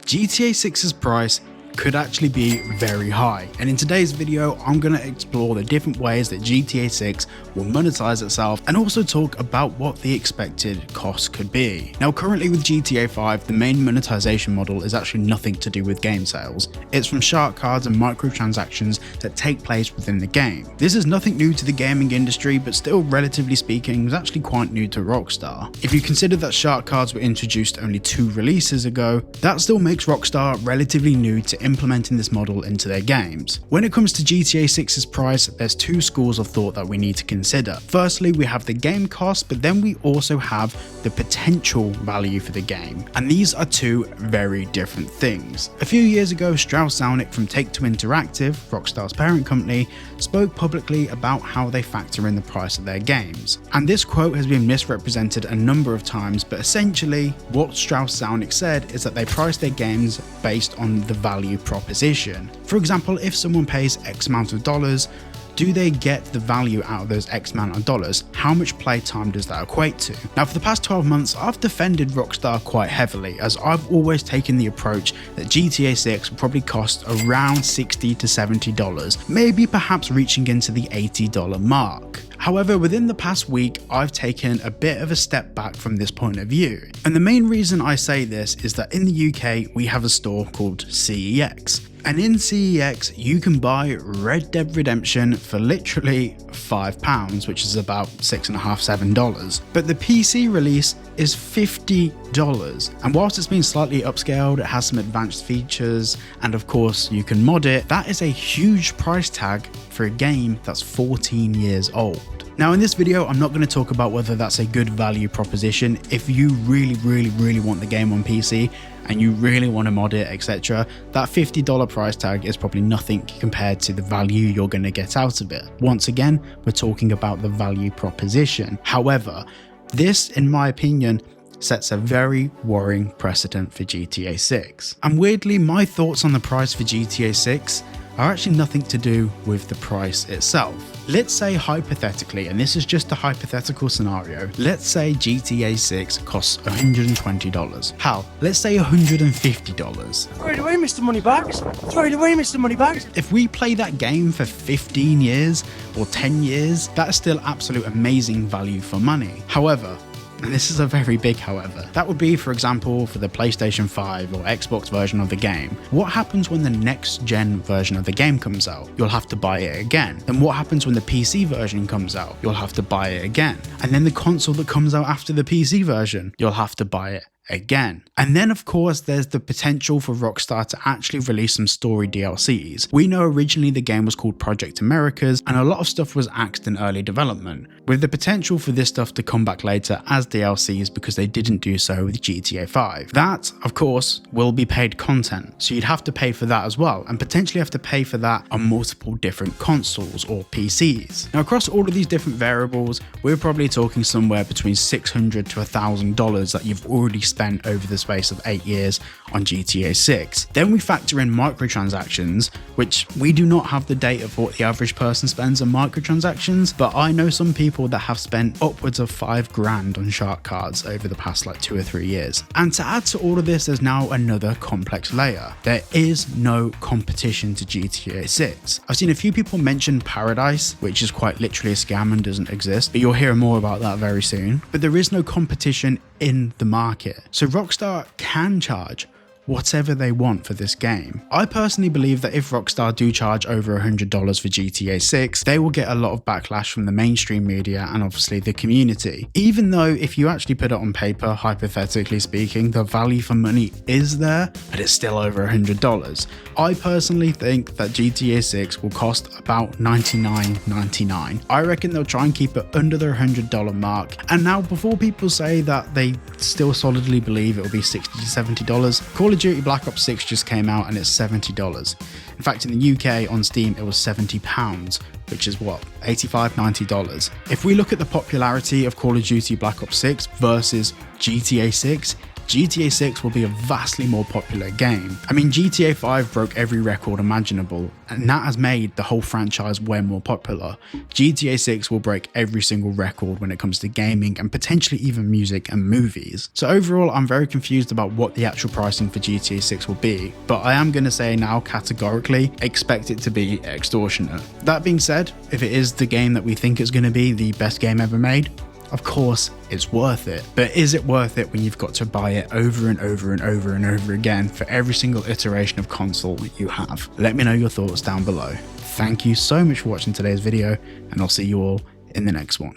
GTA 6's price could actually be very high, and in today's video I'm going to explore the different ways that GTA 6 will monetize itself and also talk about what the expected cost could be. Now currently with GTA 5 the main monetization model is actually nothing to do with game sales. It's from shark cards and microtransactions that take place within the game. This is nothing new to the gaming industry, but still relatively speaking was actually quite new to Rockstar. If you consider that shark cards were introduced only 2 releases ago, that still makes Rockstar relatively new to implementing this model into their games. When it comes to GTA 6's price, there's 2 schools of thought that we need to consider. Firstly, we have the game cost, but then we also have the potential value for the game, and these are 2 very different things. A few years ago, Strauss Zelnick from Take-Two Interactive, Rockstar's parent company, spoke publicly about how they factor in the price of their games. And this quote has been misrepresented a number of times, but essentially what Strauss Zelnick said is that they price their games based on the value proposition. For example, if someone pays X amount of dollars, do they get the value out of those X amount of dollars? How much playtime does that equate to? Now for the past 12 months, I've defended Rockstar quite heavily, as I've always taken the approach that GTA 6 will probably cost around $60 to $70, maybe perhaps reaching into the $80 mark. However, within the past week, I've taken a bit of a step back from this point of view. And the main reason I say this is that in the UK, we have a store called CEX. And in CEX, you can buy Red Dead Redemption for literally £5, which is about $6.5–7. But the PC release is $50. And whilst it's been slightly upscaled, it has some advanced features, and of course you can mod it, that is a huge price tag for a game that's 14 years old. Now in this video, I'm not going to talk about whether that's a good value proposition. If you really want the game on PC and you really want to mod it, etc., that $50 price tag is probably nothing compared to the value you're going to get out of it. Once again, we're talking about the value proposition. However, this, in my opinion, sets a very worrying precedent for GTA 6. And weirdly, my thoughts on the price for GTA 6 are actually nothing to do with the price itself. Let's say hypothetically, and this is just a hypothetical scenario, let's say GTA 6 costs $120. Hell, let's say $150. Throw it away, Mr. Moneybags. Throw it away, Mr. Moneybags. If we play that game for 15 years or 10 years, that is still absolute amazing value for money. However, and this is a very big however, that would be, for example, for the PlayStation 5 or Xbox version of the game. What happens when the next gen version of the game comes out? You'll have to buy it again. Then what happens when the PC version comes out? You'll have to buy it again. And then the console that comes out after the PC version, you'll have to buy it again. And then of course there's the potential for Rockstar to actually release some story DLCs. We know originally the game was called Project Americas, and a lot of stuff was axed in early development, with the potential for this stuff to come back later as DLCs because they didn't do so with GTA 5. That, of course, will be paid content, so you'd have to pay for that as well, and potentially have to pay for that on multiple different consoles or PCs. Now across all of these different variables, we're probably talking somewhere between $600 to $1,000 that you've already spent over the space of 8 years on GTA 6. Then we factor in microtransactions, which we do not have the data for what the average person spends on microtransactions, but I know some people that have spent upwards of $5,000 on shark cards over the past 2 or 3 years. And to add to all of this, there's now another complex layer. There is no competition to GTA 6. I've seen a few people mention Paradise, which is quite literally a scam and doesn't exist, but you'll hear more about that very soon. But there is no competition in the market. So Rockstar can charge whatever they want for this game. I personally believe that if Rockstar do charge over $100 for GTA 6, they will get a lot of backlash from the mainstream media and obviously the community. Even though if you actually put it on paper, hypothetically speaking, the value for money is there, but it's still over $100. I personally think that GTA 6 will cost about $99.99. I reckon they'll try and keep it under the $100 mark. And now before people say that they still solidly believe it will be $60 to $70, Call of Duty Black Ops 6 just came out and it's $70. In fact, in the UK on Steam it was £70, which is what, $85, $90. If we look at the popularity of Call of Duty Black Ops 6 versus GTA 6, GTA 6 will be a vastly more popular game. I mean, GTA 5 broke every record imaginable, and that has made the whole franchise way more popular. GTA 6 will break every single record when it comes to gaming and potentially even music and movies. So overall, I'm very confused about what the actual pricing for GTA 6 will be, but I am going to say now categorically, expect it to be extortionate. That being said, if it is the game that we think it's going to be, the best game ever made, of course it's worth it. But is it worth it when you've got to buy it over and over and over and over again for every single iteration of console that you have? Let me know your thoughts down below. Thank you so much for watching today's video, and I'll see you all in the next one.